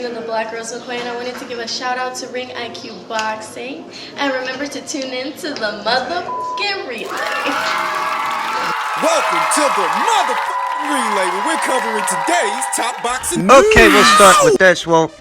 The Black Rose McQueen. I wanted to give a shout out to Ring IQ Boxing, and remember to tune in to the motherfucking relay. Welcome to the motherfucking relay, where we're covering today's top boxing news. Okay, we'll start with this. Well,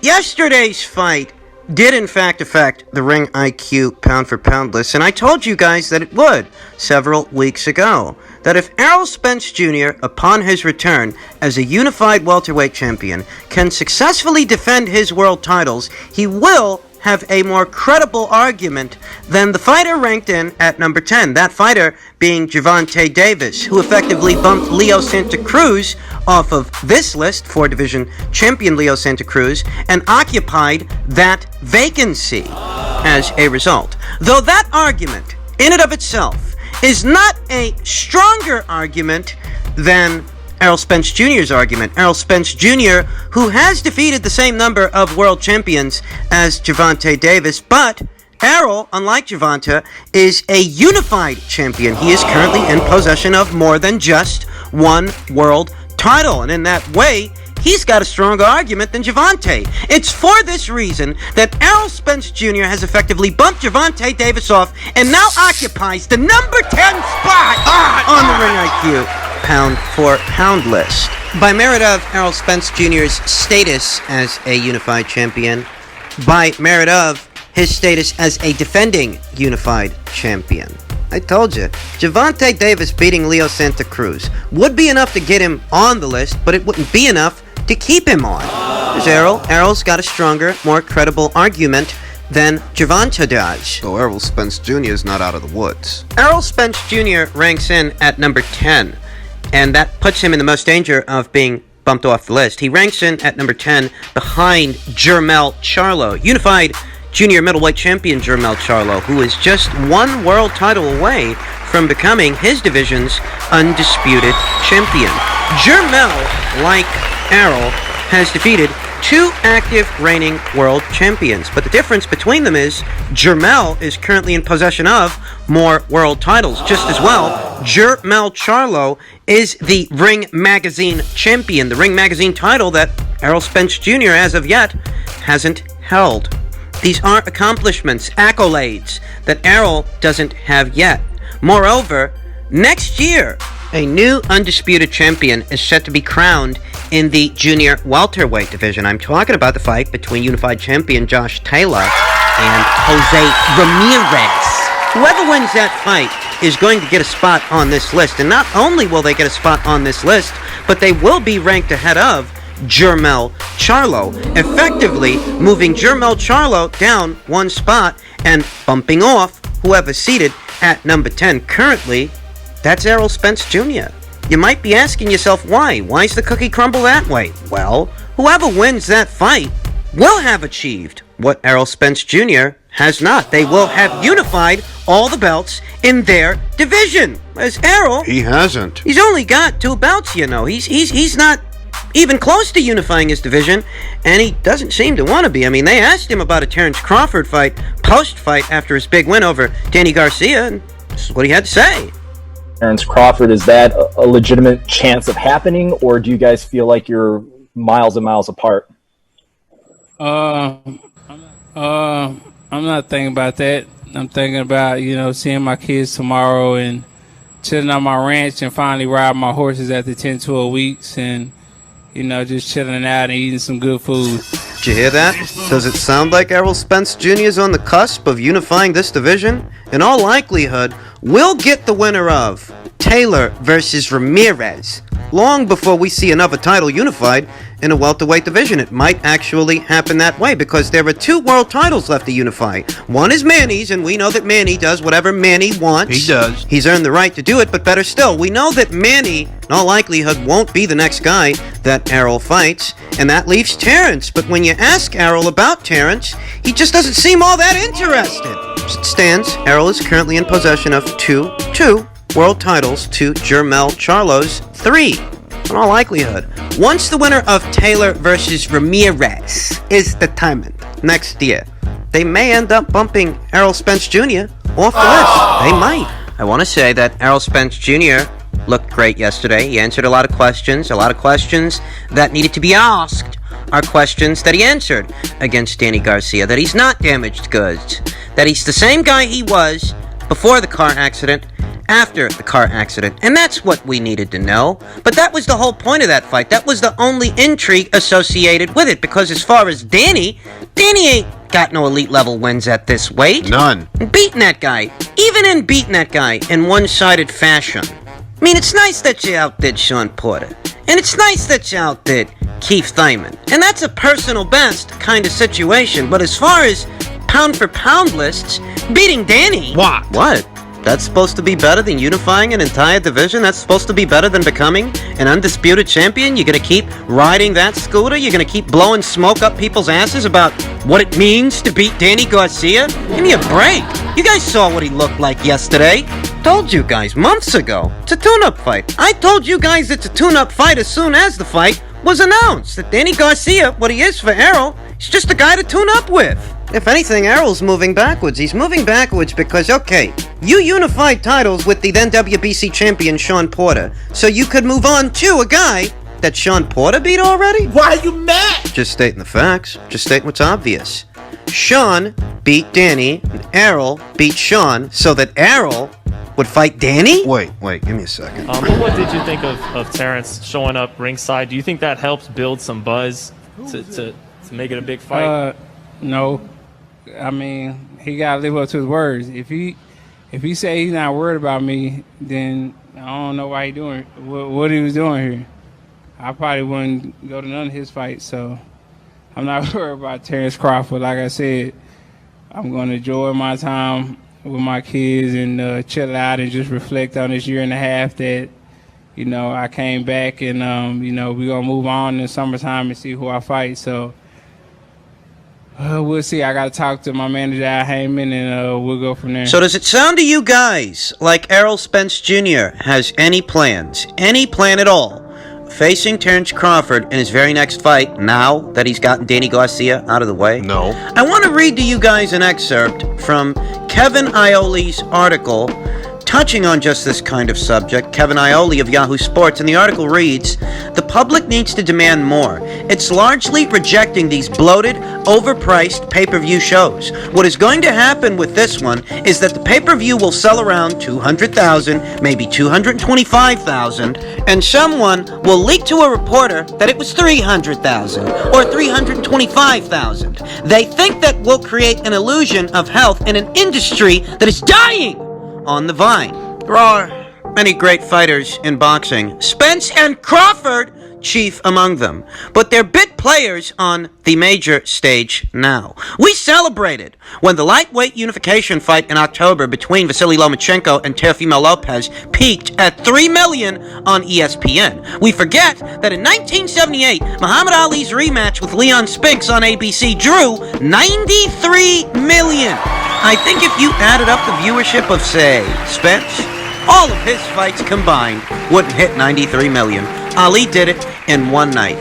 yesterday's fight did in fact affect the Ring IQ pound-for-pound list, and I told you guys that it would several weeks ago. That if Errol Spence Jr., upon his return as a unified welterweight champion, can successfully defend his world titles, he will have a more credible argument than the fighter ranked in at number 10. That fighter being Gervonta Davis, who effectively bumped Leo Santa Cruz off of this list, 4-division champion Leo Santa Cruz, and occupied that vacancy as a result. Though that argument, in and of itself, is not a stronger argument than Errol Spence Jr.'s argument. Errol Spence Jr., who has defeated the same number of world champions as Gervonta Davis, but Errol, unlike Gervonta, is a unified champion. He is currently in possession of more than just one world title, and in that way, he's got a stronger argument than Gervonta. It's for this reason that Errol Spence Jr. has effectively bumped Gervonta Davis off and now occupies the number 10 spot on the Ring IQ pound-for-pound list. By merit of Errol Spence Jr.'s status as a unified champion, by merit of his status as a defending unified champion. I told you, Gervonta Davis beating Leo Santa Cruz would be enough to get him on the list, but it wouldn't be enough to keep him on. There's Errol. Errol's got a stronger, more credible argument than Gervonta does. So Errol Spence Jr. is not out of the woods. Errol Spence Jr. ranks in at number 10, and that puts him in the most danger of being bumped off the list. He ranks in at number 10 behind Jermell Charlo, unified junior middleweight champion Jermell Charlo, who is just one world title away from becoming his division's undisputed champion. Jermell, like Errol, has defeated two active reigning world champions, but the difference between them is Jermell is currently in possession of more world titles. Just as well, Jermell Charlo is the Ring Magazine champion, the Ring Magazine title that Errol Spence Jr. as of yet hasn't held. These aren't accomplishments, accolades that Errol doesn't have yet. Moreover, next year, a new undisputed champion is set to be crowned in the junior welterweight division. I'm talking about the fight between unified champion Josh Taylor and Jose Ramirez. Whoever wins that fight is going to get a spot on this list, and not only will they get a spot on this list, but they will be ranked ahead of Jermell Charlo, effectively moving Jermell Charlo down one spot and bumping off whoever's seated at number 10 currently. That's Errol Spence Jr. You might be asking yourself why. Why's the cookie crumble that way? Well, whoever wins that fight will have achieved what Errol Spence Jr. has not. They will have unified all the belts in their division. As Errol, He hasn't. he's only got 2 belts, you know. He's not even close to unifying his division, and he doesn't seem to want to be. I mean, they asked him about a Terrence Crawford fight, post-fight after his big win over Danny Garcia, and this is what he had to say. Terrence Crawford, is that a legitimate chance of happening, or do you guys feel like you're miles and miles apart? I'm not thinking about that. I'm thinking about, seeing my kids tomorrow and chilling on my ranch and finally riding my horses after 10, 12 weeks and, just chilling out and eating some good food. Did you hear that? Does it sound like Errol Spence Jr. is on the cusp of unifying this division? In all likelihood, we'll get the winner of Taylor versus Ramirez long before we see another title unified in a welterweight division. It might actually happen that way because there are 2 world titles left to unify. One is Manny's, and we know that Manny does whatever Manny wants. He does. He's earned the right to do it, but better still, we know that Manny, in all likelihood, won't be the next guy that Errol fights, and that leaves Terrence. But when you ask Errol about Terrence, he just doesn't seem all that interested. As it stands, Errol is currently in possession of two world titles to Jermell Charlo's 3. In all likelihood, once the winner of Taylor versus Ramirez is determined next year, they may end up bumping Errol Spence Jr. off the list. They might. I want to say that Errol Spence Jr. looked great yesterday. He answered a lot of questions that needed to be asked are questions that he answered against Danny Garcia, that he's not damaged goods, that he's the same guy he was before the car accident, after the car accident, and that's what we needed to know. But that was the whole point of that fight. That was the only intrigue associated with it, because as far as Danny ain't got no elite level wins at this weight. None. Beating that guy, even in beating that guy in one-sided fashion. I mean, it's nice that you outdid Sean Porter, and it's nice that you outdid Keith Thurman, and that's a personal best kind of situation. But as far as pound for pound lists, beating Danny... What? That's supposed to be better than unifying an entire division? That's supposed to be better than becoming an undisputed champion? You're gonna keep riding that scooter? You're gonna keep blowing smoke up people's asses about what it means to beat Danny Garcia? Give me a break. You guys saw what he looked like yesterday. Told you guys months ago. It's a tune-up fight. I told you guys it's a tune-up fight as soon as the fight was announced. That Danny Garcia, what he is for Errol, he's just a guy to tune up with. If anything, Errol's moving backwards. He's moving backwards because, okay, you unified titles with the then WBC champion Sean Porter, so you could move on to a guy that Sean Porter beat already? Why are you mad? Just stating the facts. Just stating what's obvious. Sean beat Danny, and Errol beat Sean, so that Errol would fight Danny? Wait, give me a second. But what did you think of Terrence showing up ringside? Do you think that helps build some buzz to make it a big fight? No. I mean, he gotta live up to his words. If he say he's not worried about me, then I don't know why he doing what he was doing here. I probably wouldn't go to none of his fights, so I'm not worried about Terrence Crawford. Like I said, I'm going to enjoy my time with my kids and chill out and just reflect on this year and a half that, I came back and, we're going to move on in the summertime and see who I fight. So we'll see. I got to talk to my manager, Al Heyman, and we'll go from there. So does it sound to you guys like Errol Spence Jr. has any plan at all, facing Terrence Crawford in his very next fight now that he's gotten Danny Garcia out of the way? No. I want to read to you guys an excerpt from Kevin Ioli's article touching on just this kind of subject. Kevin Ioli of Yahoo Sports, and the article reads, "The public needs to demand more. It's largely rejecting these bloated, overpriced pay-per-view shows. What is going to happen with this one is that the pay-per-view will sell around 200,000, maybe 225,000, and someone will leak to a reporter that it was 300,000 or 325,000. They think that will create an illusion of health in an industry that is dying on the vine. There are many great fighters in boxing, Spence and Crawford chief among them, but they're big players on the major stage now. We celebrated when the lightweight unification fight in October between Vasily Lomachenko and Teofimo Lopez peaked at 3 million on ESPN. We forget that in 1978, Muhammad Ali's rematch with Leon Spinks on ABC drew 93 million. I think if you added up the viewership of, say, Spence, all of his fights combined wouldn't hit 93 million. Ali did it in one night.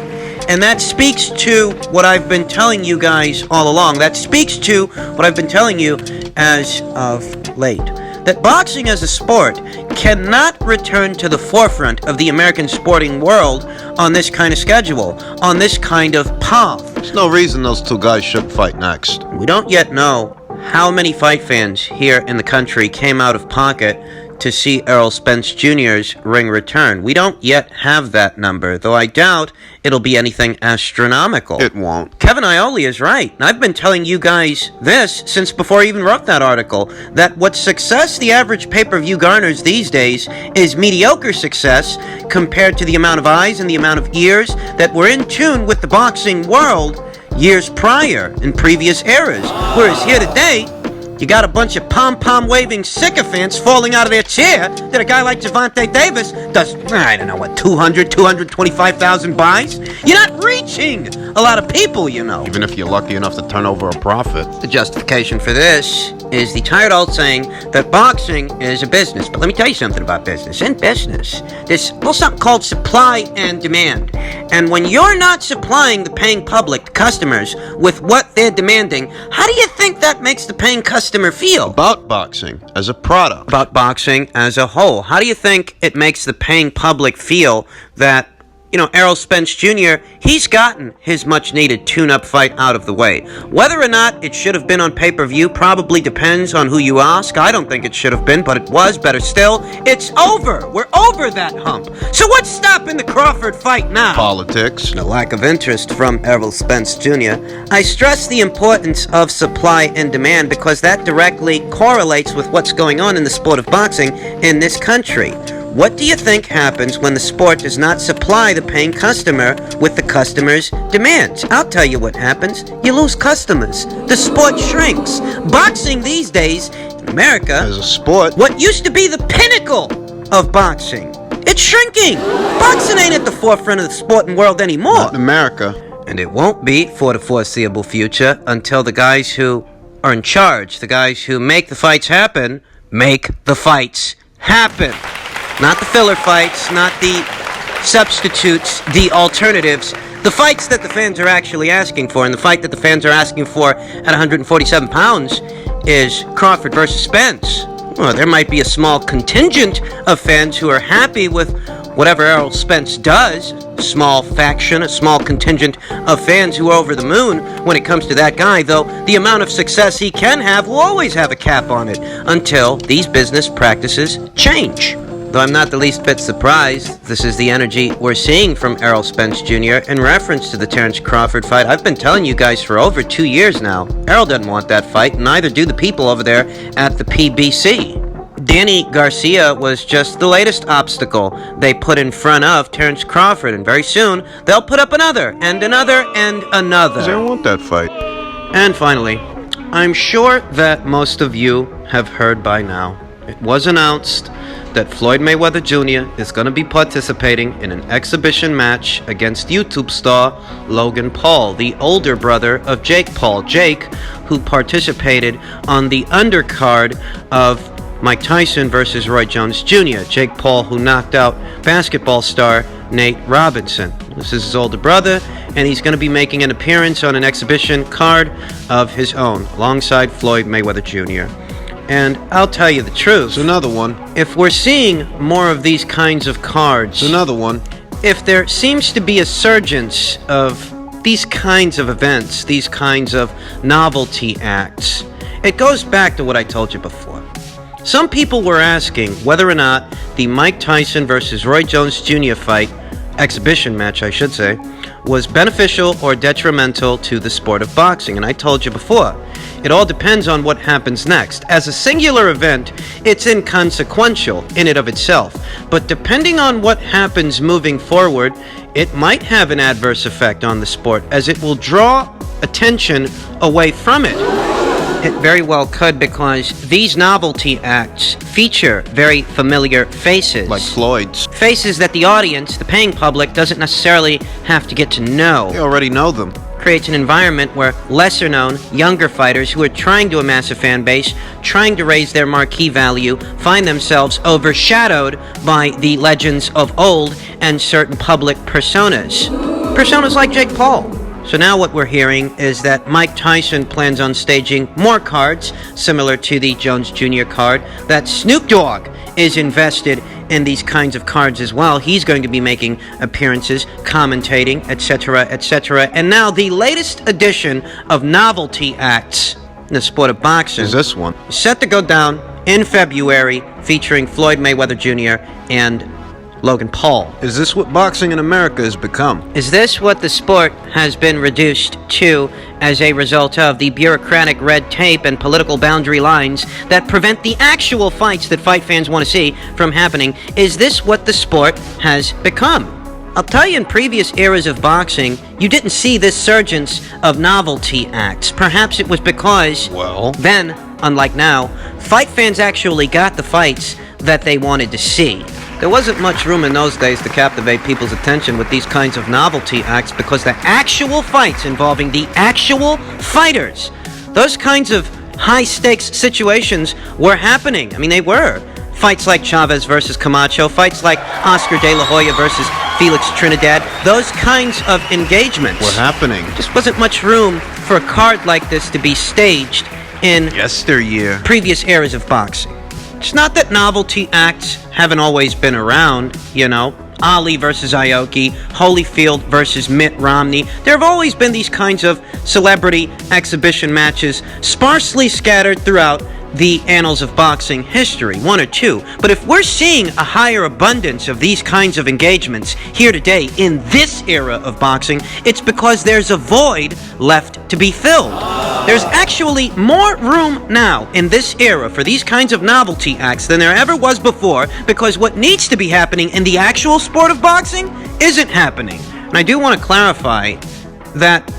And that speaks to what I've been telling you guys all along. That speaks to what I've been telling you as of late. That boxing as a sport cannot return to the forefront of the American sporting world on this kind of schedule, on this kind of path. There's no reason those two guys shouldn't fight next. We don't yet know how many fight fans here in the country came out of pocket to see Errol Spence Jr.'s ring return. We don't yet have that number, though I doubt it'll be anything astronomical. It won't. Kevin Ioli is right, and I've been telling you guys this since before I even wrote that article, that what success the average pay-per-view garners these days is mediocre success compared to the amount of eyes and the amount of ears that were in tune with the boxing world years prior in previous eras. Whereas here today, you got a bunch of pom-pom waving sycophants falling out of their chair that a guy like Gervonta Davis does, 225,000 buys? You're not reaching a lot of people, Even if you're lucky enough to turn over a profit. The justification for this is the tired old saying that boxing is a business. But let me tell you something about business. In business, there's something called supply and demand. And when you're not supplying the paying public, the customers, with what they're demanding, how do you think that makes the paying customer feel? About boxing as a product. About boxing as a whole. How do you think it makes the paying public feel that, Errol Spence Jr., he's gotten his much-needed tune-up fight out of the way? Whether or not it should have been on pay-per-view probably depends on who you ask. I don't think it should have been, but it was. Better still, it's over. We're over that hump. So what's stopping the Crawford fight now? Politics. The lack of interest from Errol Spence Jr. I stress the importance of supply and demand because that directly correlates with what's going on in the sport of boxing in this country. What do you think happens when the sport does not supply the paying customer with the customer's demands? I'll tell you what happens. You lose customers. The sport shrinks. Boxing these days, in America, As a sport. what used to be the pinnacle of boxing, it's shrinking. Boxing ain't at the forefront of the sporting world anymore. Not in America. And it won't be for the foreseeable future until the guys who are in charge, the guys who make the fights happen, make the fights happen. Not the filler fights, not the substitutes, the alternatives. The fights that the fans are actually asking for, and the fight that the fans are asking for at 147 pounds is Crawford versus Spence. Well, there might be a small contingent of fans who are happy with whatever Errol Spence does. A small faction, a small contingent of fans who are over the moon when it comes to that guy, though the amount of success he can have will always have a cap on it until these business practices change. Though I'm not the least bit surprised, this is the energy we're seeing from Errol Spence Jr. in reference to the Terrence Crawford fight. I've been telling you guys for over 2 years now. Errol doesn't want that fight, and neither do the people over there at the PBC. Danny Garcia was just the latest obstacle they put in front of Terrence Crawford, and very soon they'll put up another, and another, and another. They don't want that fight. And finally, I'm sure that most of you have heard by now. It was announced that Floyd Mayweather Jr. is going to be participating in an exhibition match against YouTube star Logan Paul, the older brother of Jake Paul. Jake, who participated on the undercard of Mike Tyson versus Roy Jones Jr. Jake Paul, who knocked out basketball star Nate Robinson. This is his older brother, and he's going to be making an appearance on an exhibition card of his own, alongside Floyd Mayweather Jr. And I'll tell you the truth. It's another one. If we're seeing more of these kinds of cards, It's another one. if there seems to be a surgence of these kinds of events, these kinds of novelty acts, it goes back to what I told you before. Some people were asking whether or not the Mike Tyson versus Roy Jones Jr. fight, exhibition match I should say, was beneficial or detrimental to the sport of boxing. And I told you before, it all depends on what happens next. As a singular event, it's inconsequential in and of itself. But depending on what happens moving forward, it might have an adverse effect on the sport, as it will draw attention away from it. It very well could, because these novelty acts feature very familiar faces. Like Floyd's. Faces that the audience, the paying public, doesn't necessarily have to get to know. They already know them. Creates an environment where lesser known, younger fighters who are trying to amass a fan base, trying to raise their marquee value, find themselves overshadowed by the legends of old and certain public personas. Personas like Jake Paul. So now what we're hearing is that Mike Tyson plans on staging more cards, similar to the Jones Jr. card, that Snoop Dogg is invested in these kinds of cards as well. He's going to be making appearances, commentating, etc., etc. And now the latest edition of novelty acts in the sport of boxing Is this one? is set to go down in February, featuring Floyd Mayweather Jr. and Logan Paul. Is this what boxing in America has become? Is this what the sport has been reduced to as a result of the bureaucratic red tape and political boundary lines that prevent the actual fights that fight fans want to see from happening? Is this what the sport has become? I'll tell you, in previous eras of boxing, you didn't see this surgence of novelty acts. Perhaps it was because, Well, then, unlike now, fight fans actually got the fights that they wanted to see. There wasn't much room in those days to captivate people's attention with these kinds of novelty acts, because the actual fights involving the actual fighters, those kinds of high-stakes situations were happening. I mean, they were. Fights like Chavez versus Camacho, fights like Oscar De La Hoya versus Felix Trinidad, those kinds of engagements Were happening. just wasn't much room for a card like this to be staged in Yesteryear. previous eras of boxing. It's not that novelty acts haven't always been around, you know. Ali versus Aoki, Holyfield versus Mitt Romney. There have always been these kinds of celebrity exhibition matches sparsely scattered throughout the annals of boxing history, one or two. But if we're seeing a higher abundance of these kinds of engagements here today in this era of boxing, it's because there's a void left to be filled. There's actually more room now in this era for these kinds of novelty acts than there ever was before, because what needs to be happening in the actual sport of boxing isn't happening. And I do want to clarify that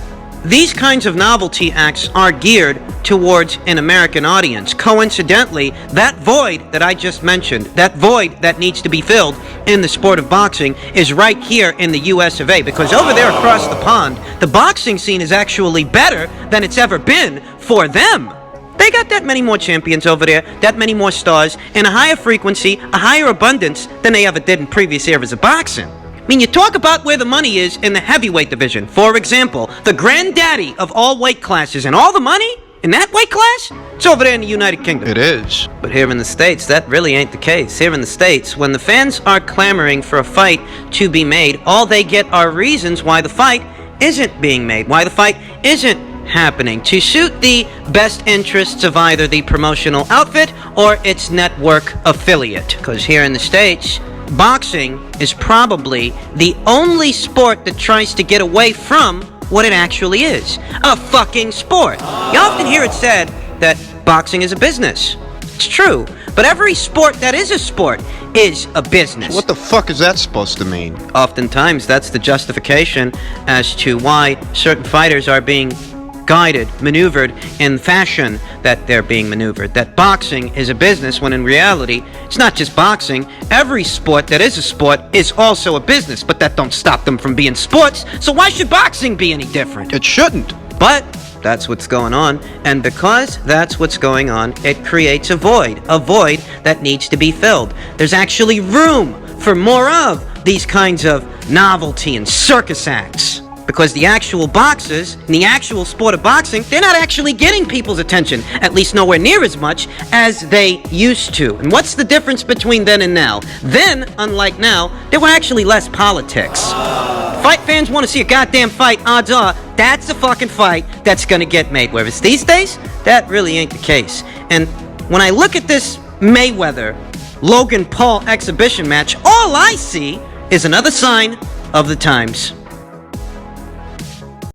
these kinds of novelty acts are geared towards an American audience. Coincidentally, that void that I just mentioned, that void that needs to be filled in the sport of boxing, is right here in the US of A, because over there across the pond, the boxing scene is actually better than it's ever been for them. They got that many more champions over there, that many more stars, and a higher frequency, a higher abundance than they ever did in previous eras of boxing. I mean, you talk about where the money is in the heavyweight division. For example, the granddaddy of all weight classes, and all the money in that weight class, it's over there in the United Kingdom. It is. But here in the States, that really ain't the case. Here in the States, when the fans are clamoring for a fight to be made, all they get are reasons why the fight isn't being made, why the fight isn't happening, to suit the best interests of either the promotional outfit or its network affiliate. Because here in the States, boxing is probably the only sport that tries to get away from what it actually is. A fucking sport. You often hear it said that boxing is a business. It's true. But every sport that is a sport is a business. What the fuck is that supposed to mean? Oftentimes, that's the justification as to why certain fighters are being guided, maneuvered in fashion that they're being maneuvered. That boxing is a business, when in reality, it's not just boxing. Every sport that is a sport is also a business, but that don't stop them from being sports. So why should boxing be any different? It shouldn't. But that's what's going on, and because that's what's going on, it creates a void that needs to be filled. There's actually room for more of these kinds of novelty and circus acts. Because the actual boxers, in the actual sport of boxing, they're not actually getting people's attention, at least nowhere near as much as they used to. And what's the difference between then and now? Then, unlike now, there were actually less politics. Fight fans want to see a goddamn fight, odds are, that's a fucking fight that's gonna get made. Whereas these days, that really ain't the case. And when I look at this Mayweather-Logan Paul exhibition match, all I see is another sign of the times.